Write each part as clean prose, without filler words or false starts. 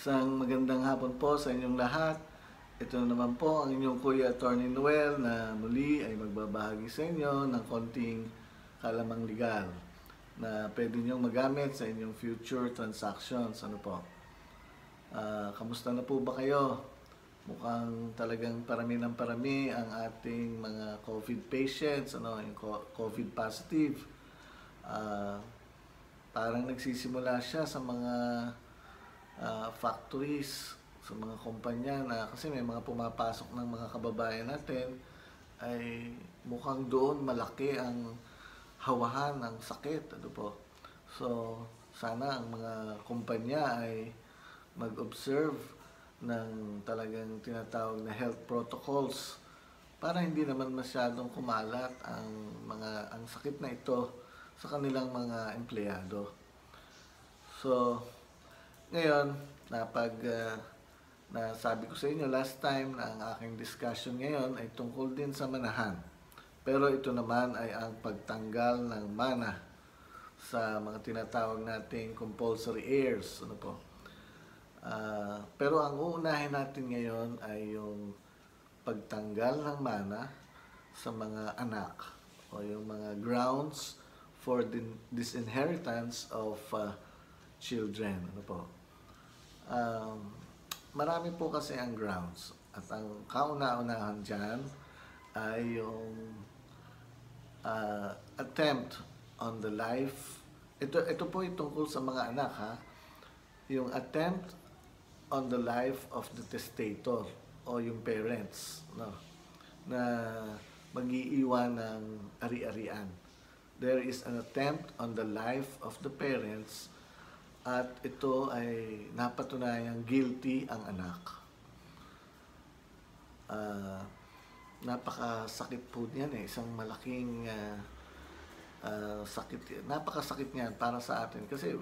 Isang magandang hapon po sa inyong lahat. Ito na naman po ang inyong Kuya Attorney Noel na muli ay magbabahagi sa inyo ng konting kalamang legal na pwede niyong magamit sa inyong future transactions. Ano po? Kamusta na po ba kayo? Mukhang talagang parami ng parami ang ating mga COVID patients, yung COVID positive. Parang nagsisimula siya sa mga factories, sa mga kumpanya na kasi may mga pumapasok ng mga kababayan natin ay mukhang doon malaki ang hawahan ng sakit. Ano po? So, sana ang mga kumpanya ay mag-observe ng talagang tinatawag na health protocols para hindi naman masyadong kumalat ang sakit na ito sa kanilang mga empleyado. So, ngayon, nasabi ko sa inyo last time na ang aking discussion ngayon ay tungkol din sa manahan. Pero ito naman ay ang pagtanggal ng mana sa mga tinatawag nating compulsory heirs. Ano po? Pero ang uunahin natin ngayon ay yung pagtanggal ng mana sa mga anak o yung mga grounds for disinheritance of children. Ano po? Marami po kasi ang grounds at ang kauna-unahan dyan ay yung attempt on the life. Ito po yung tungkol sa mga anak, ha? Yung attempt on the life of the testator o yung parents, no? Na mag-iiwan ng ari-arian. There is an attempt on the life of the parents at ito ay napatunayang guilty ang anak. Napakasakit po niyan eh. Isang malaking sakit. Napakasakit niyan para sa atin. Kasi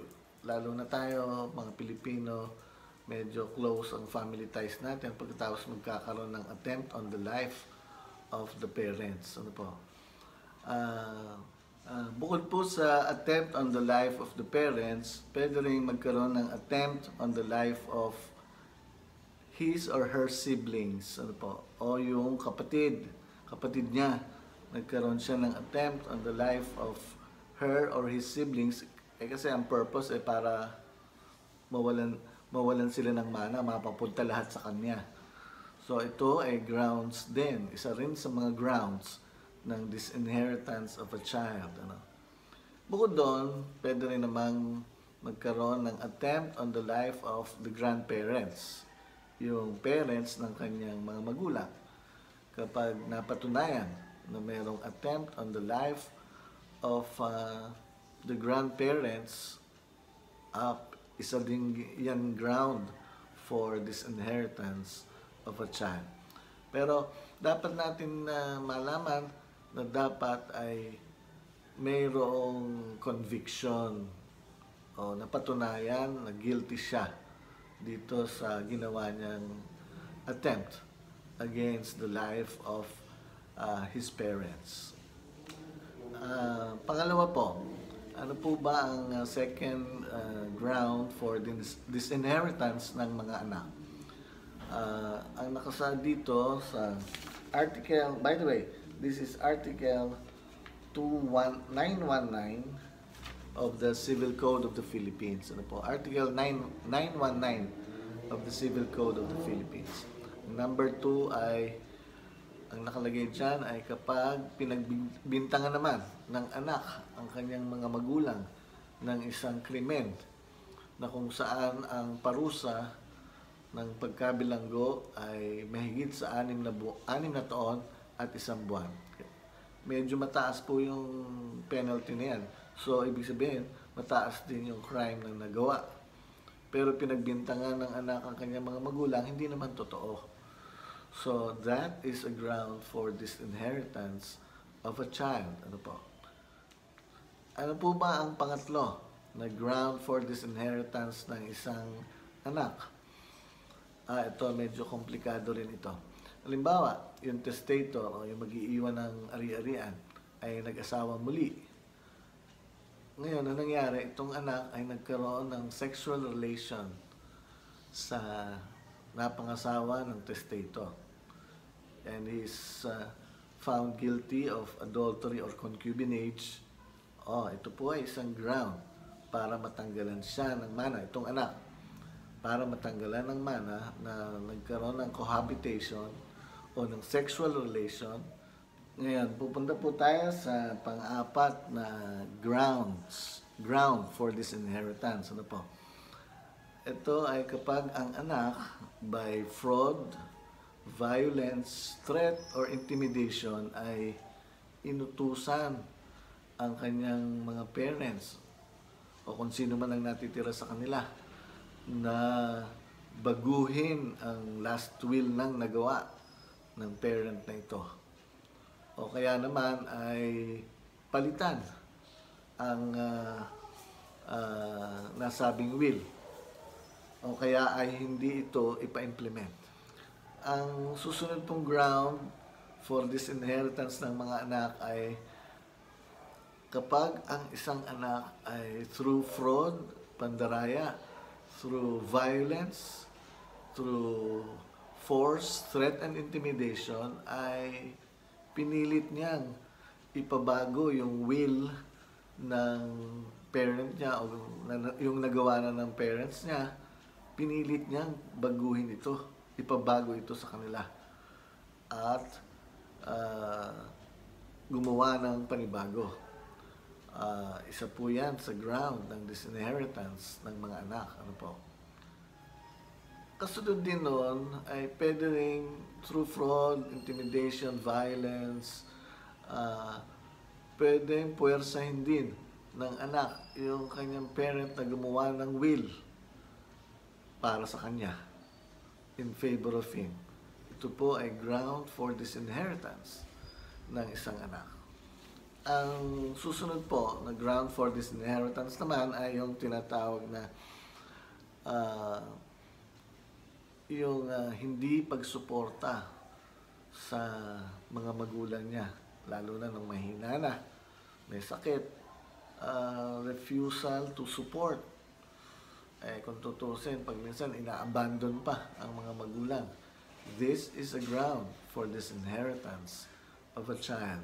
lalo na tayo, mga Pilipino, medyo close ang family ties natin pagkatapos magkakaroon ng attempt on the life of the parents. Ano po? Bukod po sa attempt on the life of the parents, pwede rin magkaroon ng attempt on the life of his or her siblings. Ano po? O yung kapatid niya. Nagkaroon siya ng attempt on the life of her or his siblings. Kasi ang purpose ay para mawalan sila ng mana, mapapunta lahat sa kanya. So ito ay grounds din. Isa rin sa mga grounds ng disinheritance of a child. Ano? Bukod doon, pwede rin namang magkaroon ng attempt on the life of the grandparents. Yung parents ng kanyang mga magulang. Kapag napatunayan na mayroong attempt on the life of the grandparents, isa din yan ground for disinheritance of a child. Pero dapat natin malaman na dapat ay mayroong conviction o napatunayan na guilty siya dito sa ginawa niyang attempt against the life of his parents. Pangalawa po, ano po ba ang second ground for disinheritance ng mga anak? Ang nakasaad dito sa article, by the way, this is article 919 of the Civil Code of the Philippines. Ano po? Article 919 of the Civil Code of the Philippines. Number 2 ay, ang nakalagay dyan ay kapag pinagbintangan naman ng anak ang kanyang mga magulang ng isang krimen na kung saan ang parusa ng pagkabilanggo ay mahigit sa 6 na taon at 1 buwan. Medyo mataas po yung penalty na yan. So, ibig sabihin, mataas din yung crime na nagawa. Pero pinagbintangan ng anak ang kanyang mga magulang, hindi naman totoo. So, that is a ground for disinheritance of a child. Ano po? Ano po ba ang pangatlo na ground for disinheritance ng isang anak? Ito, medyo komplikado rin ito. Halimbawa, yung testator o yung mag-iiwan ng ari-arian ay nag-asawa muli. Ngayon, ang nangyari, itong anak ay nagkaroon ng sexual relation sa napangasawa ng testator. And he's found guilty of adultery or concubinage. Ito po ay isang ground para matanggalan siya ng mana, itong anak, para matanggalan ng mana na nagkaroon ng cohabitation o ng sexual relation. Ngayon, pupunta po tayo sa pang-apat na ground for disinheritance. Ano po? Ito ay kapag ang anak by fraud, violence, threat, or intimidation ay inutusan ang kanyang mga parents o kung sino man ang natitira sa kanila na baguhin ang last will ng nagawa ng parent na ito. O kaya naman ay palitan ang nasabing will. O kaya ay hindi ito ipa-implement. Ang susunod pong ground for disinheritance ng mga anak ay kapag ang isang anak ay through fraud, pandaraya, through violence, through force, threat, and intimidation, ay pinilit niyang ipabago yung will ng parent niya o yung nagawa na ng parents niya, pinilit niyang baguhin ito, ipabago ito sa kanila at gumawa ng panibago. Isa po yan sa ground ng disinheritance ng mga anak. Ano po? Kasunod din nun ay pwede rin through fraud, intimidation, violence, pwedeng puwersahin din ng anak yung kanyang parent na gumawa ng will para sa kanya in favor of him. Ito po ay ground for disinheritance ng isang anak. Ang susunod po na ground for disinheritance naman ay yung tinatawag na hindi pagsuporta sa mga magulang niya, lalo na nung mahina na, may sakit, refusal to support. Kung tutusin, pag minsan ina-abandon pa ang mga magulang. This is a ground for disinheritance of a child.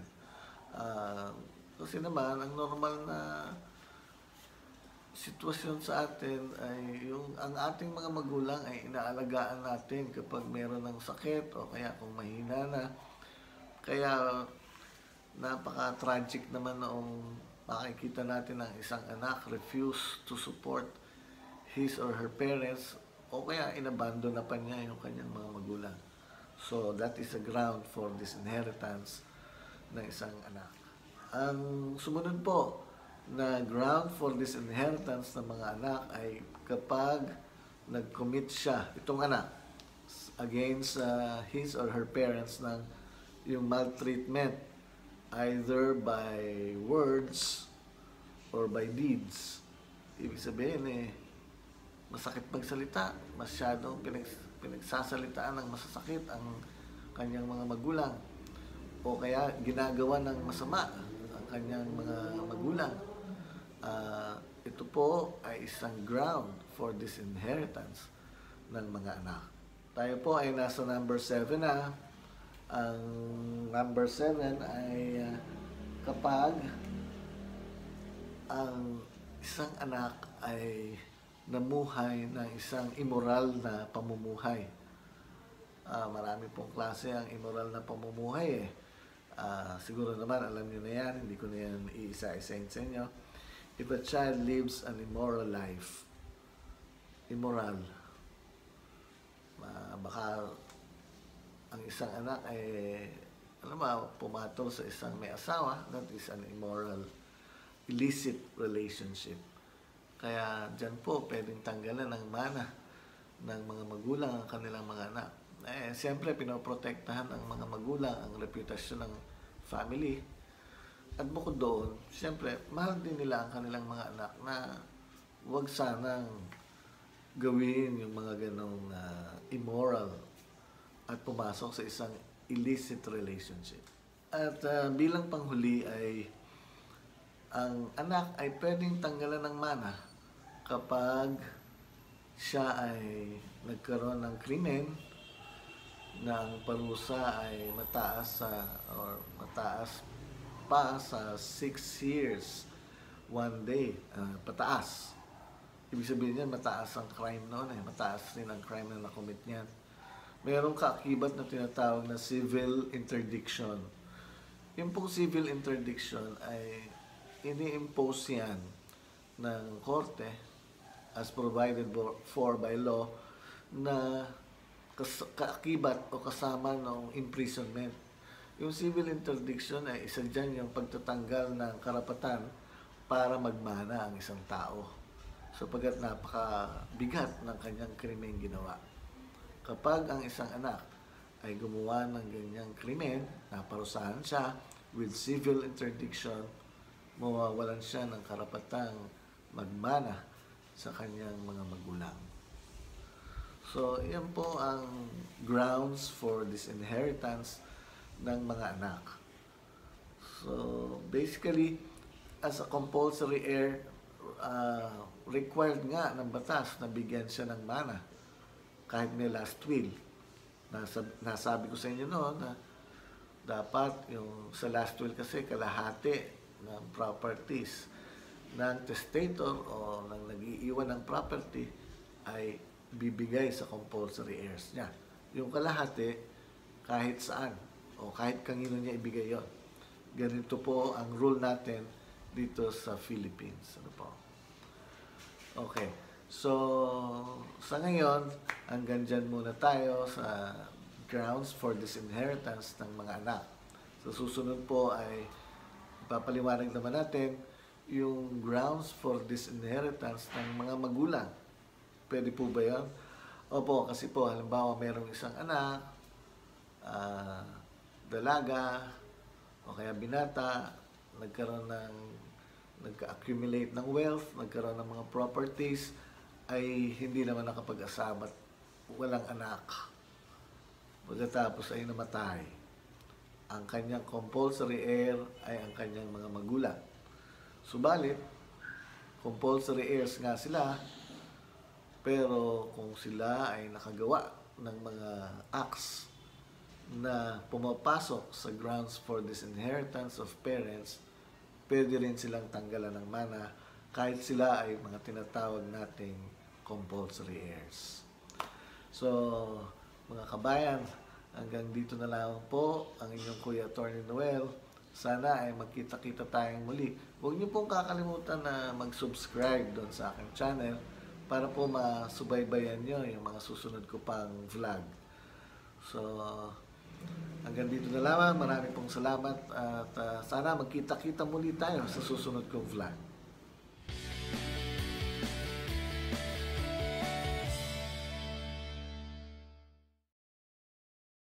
Kasi naman, ang normal na sitwasyon sa atin ay ang ating mga magulang ay inaalagaan natin kapag meron ng sakit o kaya kung mahina na. Kaya napaka-tragic naman noong makikita natin ang isang anak refuse to support his or her parents o kaya inabandon na pa niya yung kanyang mga magulang. So that is a ground for disinheritance ng isang anak. Ang sumunod po na ground for disinheritance ng mga anak ay kapag nag-commit siya, itong anak, against his or her parents ng yung maltreatment either by words or by deeds. Ibig sabihin masakit magsalita, masyadong pinagsasalitaan ng masasakit ang kanyang mga magulang o kaya ginagawa ng masama ang kanyang mga magulang. Ito po ay isang ground for disinheritance ng mga anak. Tayo po ay nasa number 7 na. Ang number 7 ay kapag ang isang anak ay namuhay ng isang immoral na pamumuhay. Marami pong klase ang immoral na pamumuhay siguro naman alam niyo na yan, hindi ko na yan iisa-isahin sa inyo. If a child lives an immoral life, immoral, baka ang isang anak ay pumatol sa isang may asawa, that is an immoral, illicit relationship. Kaya dyan po pwedeng tanggalan ng mana ng mga magulang ang kanilang mga anak. Siyempre pinoprotektahan ng mga magulang ang reputasyon ng family. At bukod doon, siyempre mahal din nila ang kanilang mga anak na huwag sanang gawin yung mga ganong immoral at pumasok sa isang illicit relationship. At bilang panghuli ay ang anak ay pwedeng tanggalan ng mana kapag siya ay nagkaroon ng krimen na ang parusa ay mataas pa sa 6 years, 1 day, pataas. Ibig sabihin niyan, mataas ang crime noon mataas rin ang crime na nakomit niyan. Mayroong kaakibat na tinatawag na civil interdiction. Yung pong civil interdiction ay ini-impose yan ng korte as provided for by law na kaakibat o kasama ng imprisonment. Yung civil interdiction ay isa dyan yung pagtatanggal ng karapatan para magmana ang isang tao sapagkat napakabigat ng kanyang krimeng ginawa. Kapag ang isang anak ay gumawa ng ganyang krimen, naparusahan siya with civil interdiction, mawawalan siya ng karapatang magmana sa kanyang mga magulang. So, yan po ang grounds for disinheritance ng mga anak. So, basically, as a compulsory heir, required nga ng batas na bigyan siya ng mana kahit may last will. Nasabi ko sa inyo noon na dapat yung sa last will kasi kalahati ng properties ng testator o ng nag-iiwan ng property ay bibigay sa compulsory heirs niya. Yung kalahati kahit saan o kahit kanino niya ibigay yon. Ganito po ang rule natin dito sa Philippines. Ano po? Okay. So, sa ngayon, hanggang dyan muna tayo sa grounds for disinheritance ng mga anak. Sa susunod po ay ipapaliwanag naman natin yung grounds for disinheritance ng mga magulang. Pwede po ba yun? Opo, kasi po, halimbawa, mayroong isang anak, dalaga, o kaya binata, nagka-accumulate ng wealth, nagkaroon ng mga properties, ay hindi naman nakapag-asawa at walang anak. Pagkatapos ay namatay. Ang kanyang compulsory heir ay ang kanyang mga magulang. Subalit, compulsory heirs nga sila, pero kung sila ay nakagawa ng mga acts na pumapasok sa grounds for disinheritance of parents, pwede rin silang tanggalan ng mana kahit sila ay mga tinatawag nating compulsory heirs. So, mga kabayan, hanggang dito na lang po ang inyong Kuya Attorney Noel. Sana ay magkita-kita tayong muli. Huwag niyo pong kakalimutan na mag-subscribe doon sa aking channel para po masubaybayan niyo yung mga susunod ko pang vlog. So, hanggang dito na lamang. Maraming pong salamat at sana magkita-kita muli tayo sa susunod kong vlog.